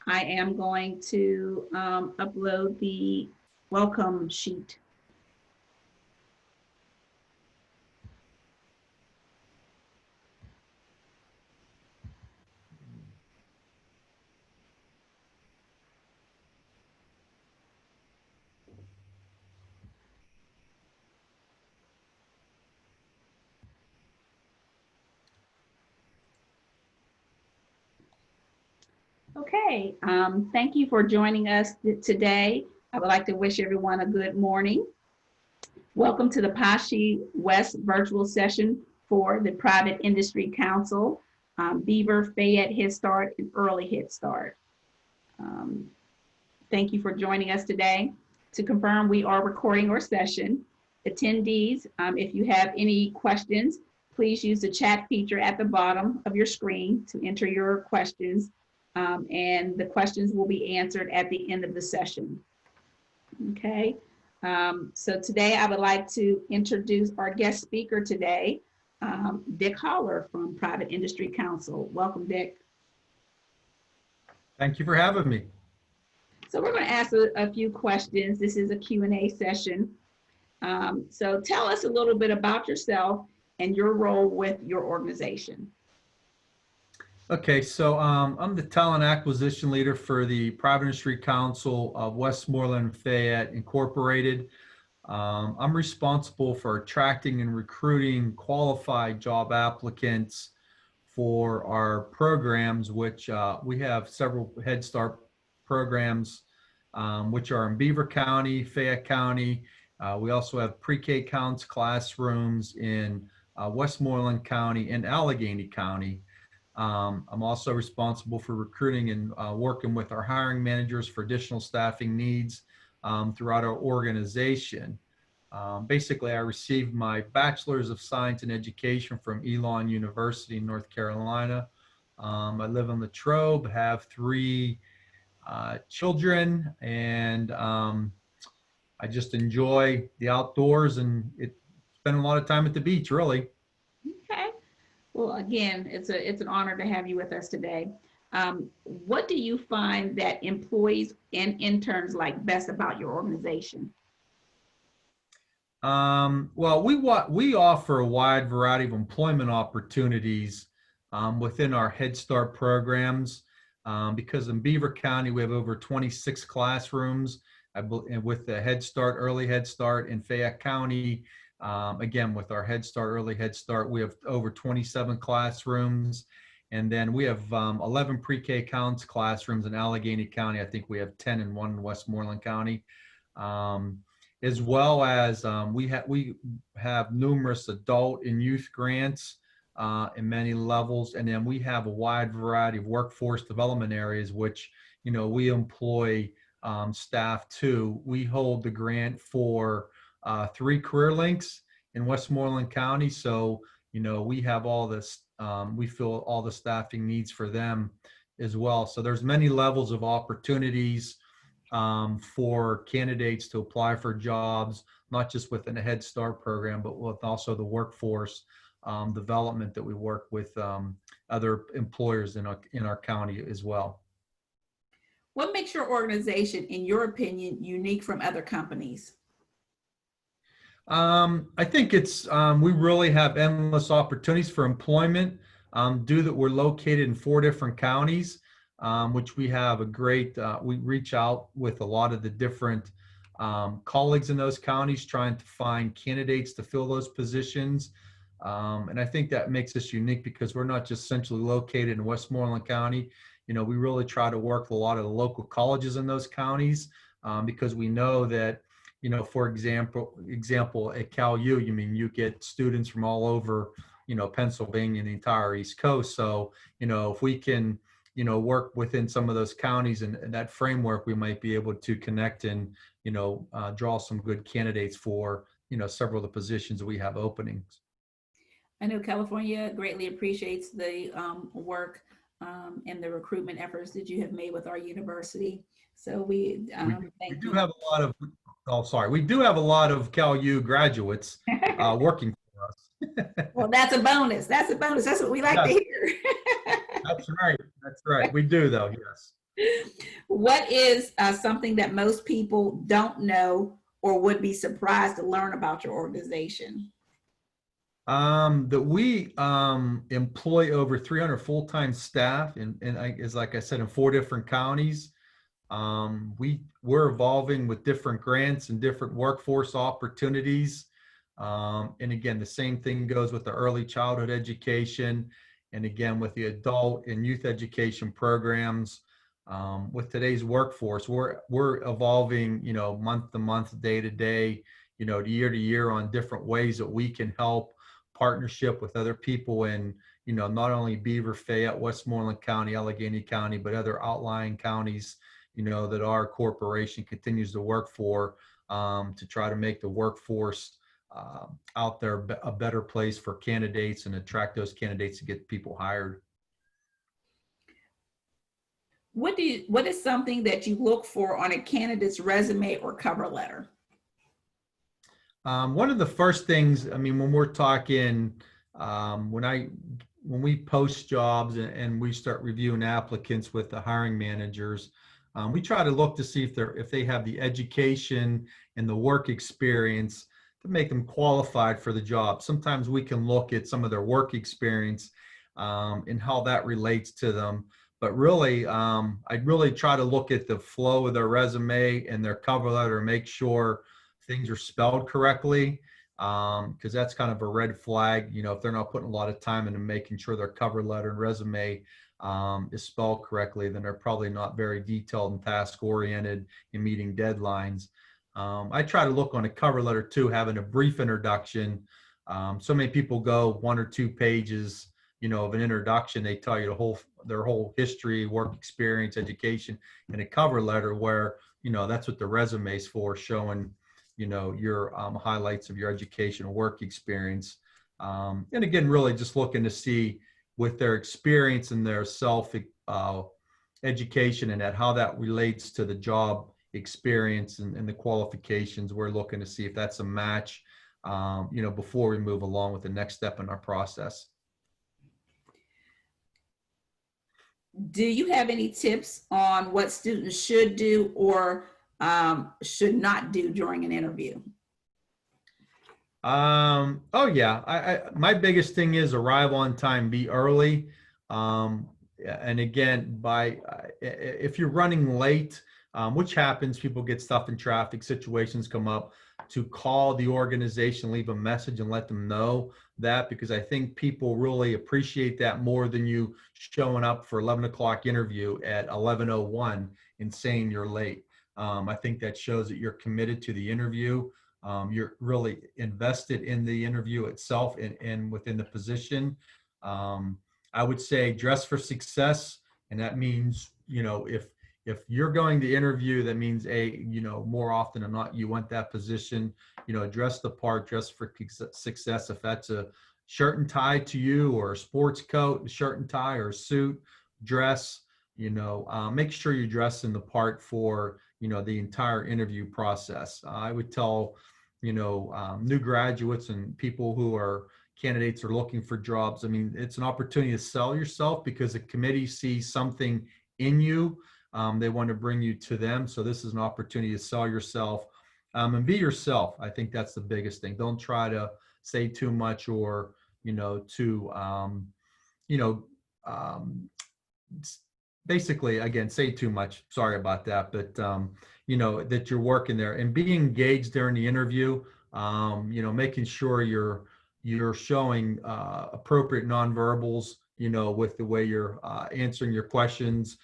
I am going to upload the welcome sheet. Okay, thank you for joining us today. I would like to wish everyone a good morning. Welcome to the PASSHE West virtual session for the Private Industry Council, Beaver, Fayette Head Start, and Early Head Start. Thank you for joining us today. To confirm, we are recording our session. Attendees, if you have any questions, please use the chat feature at the bottom of your screen to enter your questions, and the questions will be answered at the end of the session. Okay, so today I would like to introduce our guest speaker today, Dick Holler from Private Industry Council. Welcome, Dick. Thank you for having me. So we're going to ask a few questions. This is a Q&A session. So tell us a little bit about yourself and your role with your organization. Okay, so I'm the talent acquisition leader for the Private Industry Council of Westmoreland Fayette Incorporated. I'm responsible for attracting and recruiting qualified job applicants for our programs, which we have several Head Start programs, which are in Beaver County, Fayette County. We also have pre-K counts classrooms in Westmoreland County and Allegheny County. I'm also responsible for recruiting and working with our hiring managers for additional staffing needs throughout our organization. Basically, I received my Bachelor's of Science in Education from Elon University in North Carolina. I live on the Trobe, have 3 children, and I just enjoy the outdoors and spend a lot of time at the beach, really. Okay. Well, again, it's an honor to have you with us today. What do you find that employees and interns like best about your organization? Well, we offer a wide variety of employment opportunities within our Head Start programs because in Beaver County we have over 26 classrooms with the Head Start, Early Head Start. In Fayette County, again, with our Head Start, Early Head Start, we have over 27 classrooms. And then we have 11 pre-K counts classrooms in Allegheny County. I think we have 10 and 1 in Westmoreland County. As well as we have numerous adult and youth grants in many levels. And then we have a wide variety of workforce development areas, which, we employ staff too. We hold the grant for 3 career links in Westmoreland County. So, we have all this, we fill all the staffing needs for them as well. So there's many levels of opportunities for candidates to apply for jobs, not just within a Head Start program, but with also the workforce development that we work with other employers in our county as well. What makes your organization, in your opinion, unique from other companies? I think it's we really have endless opportunities for employment due that we're located in 4 different counties, which we have a great, we reach out with a lot of the different colleagues in those counties trying to find candidates to fill those positions. And I think that makes us unique because we're not just centrally located in Westmoreland County. We really try to work with a lot of the local colleges in those counties because we know that, for example, at Cal U, you get students from all over, Pennsylvania and the entire East Coast. So, if we can, work within some of those counties and that framework, we might be able to connect and, draw some good candidates for, several of the positions we have openings. I know California greatly appreciates the work and the recruitment efforts that you have made with our university. So we do have a lot of, we do have a lot of Cal U graduates working for us. Well, that's a bonus. That's a bonus. That's what we like to hear. That's right. That's right. We do, though. Yes. What is something that most people don't know or would be surprised to learn about your organization? That we employ over 300 full-time staff, and is like I said, in 4 different counties. We're evolving with different grants and different workforce opportunities. And again, the same thing goes with the early childhood education, and again with the adult and youth education programs. With today's workforce, we're evolving, month to month, day to day, to year on different ways that we can help partnership with other people in, not only Beaver, Fayette, Westmoreland County, Allegheny County, but other outlying counties, that our corporation continues to work for, to try to make the workforce out there a better place for candidates and attract those candidates to get people hired. What is something that you look for on a candidate's resume or cover letter? One of the first things, I mean, when we're talking, when we post jobs and we start reviewing applicants with the hiring managers, we try to look to see if they have the education and the work experience to make them qualified for the job. Sometimes we can look at some of their work experience and how that relates to them. But really, I'd really try to look at the flow of their resume and their cover letter, make sure things are spelled correctly, because that's kind of a red flag. If they're not putting a lot of time into making sure their cover letter and resume is spelled correctly, then they're probably not very detailed and task oriented in meeting deadlines. I try to look on a cover letter too, having a brief introduction. So many people go 1 or 2 pages, of an introduction. They tell you their whole history, work experience, education in a cover letter, where, that's what the resume is for, showing, your highlights of your education and work experience. And again, really just looking to see with their experience and their self education and how that relates to the job experience and the qualifications. We're looking to see if that's a match, before we move along with the next step in our process. Do you have any tips on what students should do or should not do during an interview? Oh yeah. My biggest thing is arrive on time, be early. And again, if you're running late, which happens, people get stuff in traffic, situations come up, to call the organization, leave a message and let them know that, because I think people really appreciate that more than you showing up for 11 o'clock interview at 11:01 and saying you're late. I think that shows that you're committed to the interview. You're really invested in the interview itself and within the position. I would say dress for success. And that means, if you're going to interview, that means more often than not, you want that position, dress the part, dress for success. If that's a shirt and tie to you, or a sports coat, shirt and tie, or a suit, dress, make sure you dress in the part for, the entire interview process. I would tell, new graduates and people who are candidates are looking for jobs. I mean, it's an opportunity to sell yourself, because the committee sees something in you. They want to bring you to them. So this is an opportunity to sell yourself, and be yourself. I think that's the biggest thing. Don't try to say too much, or, basically, again, say too much. Sorry about that. But, that you're working there and be engaged during the interview, making sure you're showing appropriate nonverbals, with the way you're answering your questions,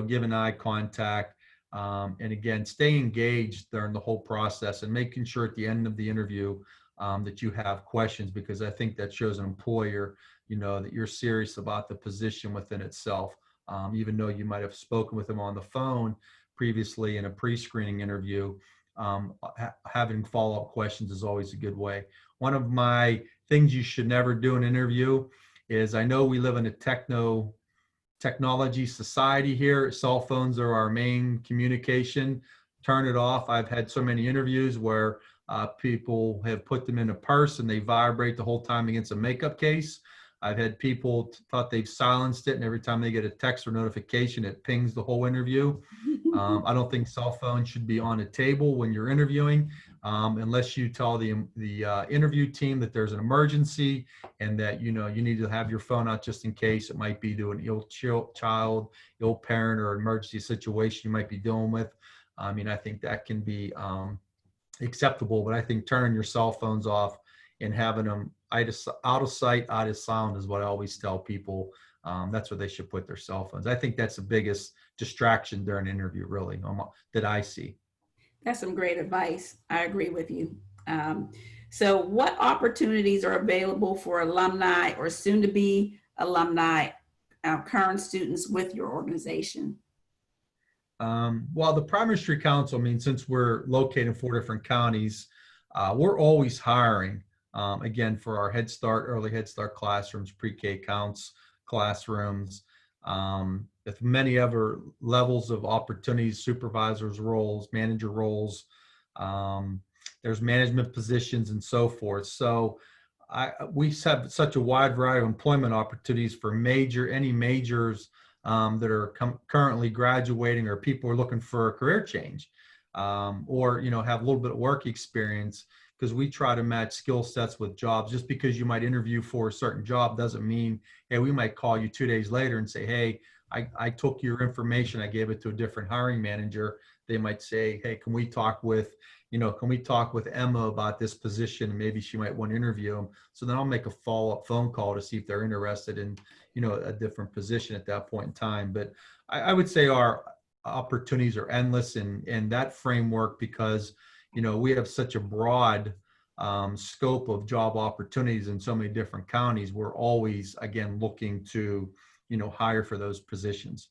giving eye contact, and again, stay engaged during the whole process, and making sure at the end of the interview that you have questions, because I think that shows an employer, that you're serious about the position within itself. Even though you might have spoken with them on the phone previously in a pre-screening interview, having follow-up questions is always a good way. One of my things you should never do in an interview is, I know we live in a technology society here. Cell phones are our main communication. Turn it off. I've had so many interviews where people have put them in a purse and they vibrate the whole time against a makeup case. I've had people thought they've silenced it, and every time they get a text or notification, it pings the whole interview. I don't think cell phones should be on a table when you're interviewing, unless you tell the interview team that there's an emergency and that you need to have your phone out just in case. It might be to an ill child, ill parent, or emergency situation you might be dealing with. I mean, I think that can be acceptable, but I think turning your cell phones off and having them out of sight, out of sound is what I always tell people. That's where they should put their cell phones. I think that's the biggest distraction during an interview, really, that I see. That's some great advice. I agree with you. So what opportunities are available for alumni or soon to be alumni, current students with your organization? Well, the Industry Council, I mean, since we're located in 4 different counties, we're always hiring, again, for our Head Start, early Head Start classrooms, pre-K counts classrooms, with many other levels of opportunities, supervisors roles, manager roles. There's management positions and so forth. So we have such a wide variety of employment opportunities for any majors that are currently graduating, or people are looking for a career change, or have a little bit of work experience, because we try to match skill sets with jobs. Just because you might interview for a certain job doesn't mean, hey, we might call you 2 days later and say, hey, I took your information, I gave it to a different hiring manager. They might say, hey, can we talk with Emma about this position? And maybe she might want to interview them. So then I'll make a follow-up phone call to see if they're interested in, a different position at that point in time. But I would say our opportunities are endless in that framework, because, we have such a broad scope of job opportunities in so many different counties. We're always, again, looking to, hire for those positions.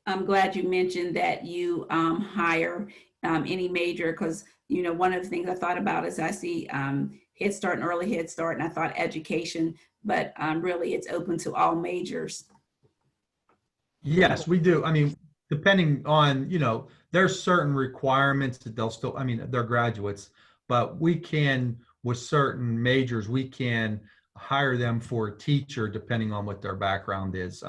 I'm glad you mentioned that you hire any major, because one of the things I thought about is I see Head Start and early Head Start, and I thought education, but really it's open to all majors. Yes, we do. I mean, depending on, there's certain requirements that they'll still, I mean, they're graduates, but we can, with certain majors, we can hire them for a teacher depending on what their background is.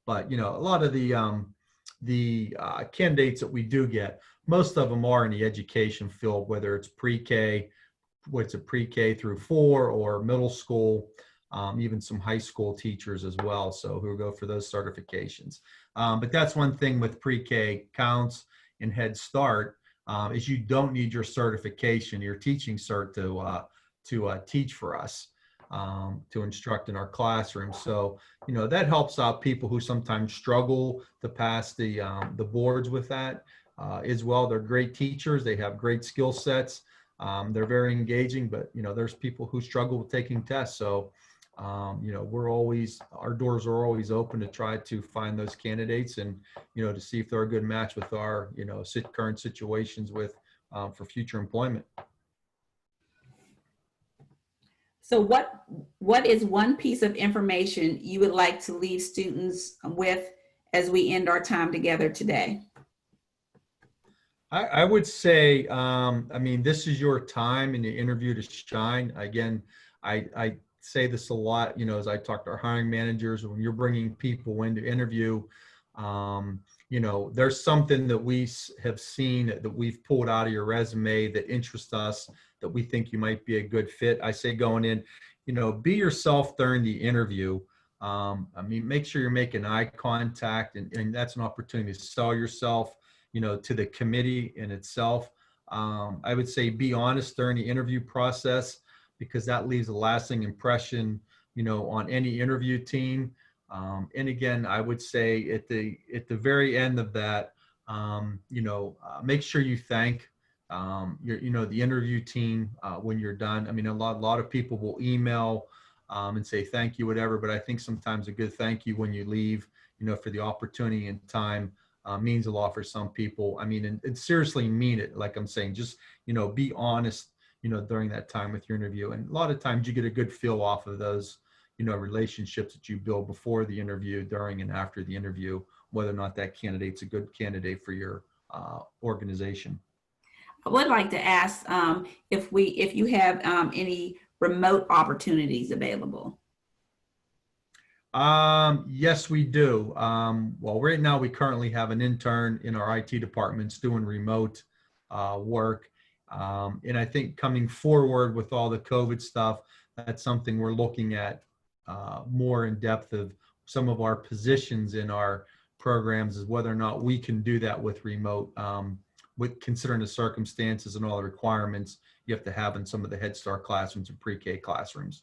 But, a lot of the candidates that we do get, most of them are in the education field, whether it's pre-K, what's a pre-K through 4, or middle school, even some high school teachers as well, so who go for those certifications. But that's one thing with pre-K counts and Head Start, is you don't need your certification, your teaching cert to teach for us, to instruct in our classroom. So, that helps out people who sometimes struggle to pass the boards with that as well. They're great teachers. They have great skill sets. They're very engaging, but, there's people who struggle with taking tests. So, our doors are always open to try to find those candidates and, to see if they're a good match with our, current situations for future employment. So what is one piece of information you would like to leave students with as we end our time together today? I would say, this is your time in the interview to shine. Again, I say this a lot, as I talk to our hiring managers, when you're bringing people in to interview, there's something that we have seen that we've pulled out of your resume that interests us, that we think you might be a good fit. I say going in, be yourself during the interview. Make sure you're making eye contact, and that's an opportunity to sell yourself, to the committee in itself. I would say be honest during the interview process, because that leaves a lasting impression, on any interview team. And again, I would say at the very end of that, make sure you thank the interview team when you're done. I mean, a lot of people will email and say thank you, whatever, but I think sometimes a good thank you when you leave, for the opportunity and time means a lot for some people. I mean, and seriously mean it. Like I'm saying, just, be honest, during that time with your interview. And a lot of times you get a good feel off of those, relationships that you build before the interview, during and after the interview, whether or not that candidate's a good candidate for your organization. I would like to ask if you have any remote opportunities available. Yes, we do. Well, right now we currently have an intern in our IT departments doing remote work. And I think coming forward with all the COVID stuff, that's something we're looking at more in depth of some of our positions in our programs is whether or not we can do that with remote, with considering the circumstances and all the requirements you have to have in some of the Head Start classrooms and pre-K classrooms.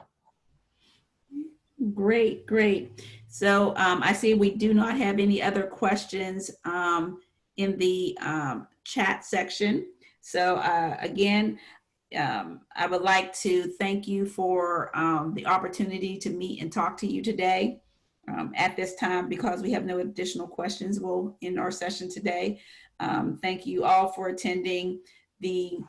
Great, great. So I see we do not have any other questions in the chat section. So again, I would like to thank you for the opportunity to meet and talk to you today. At this time, because we have no additional questions, we'll end our session today. Thank you all for attending the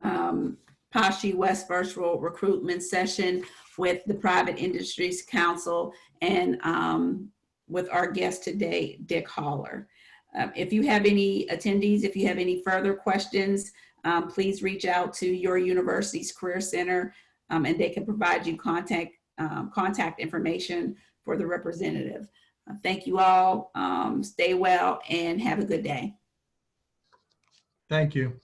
PASSHE West virtual recruitment session with the Private Industries Council and with our guest today, Dick Haller. If you have any attendees, if you have any further questions, please reach out to your university's Career Center and they can provide you contact information for the representative. Thank you all. Stay well and have a good day. Thank you.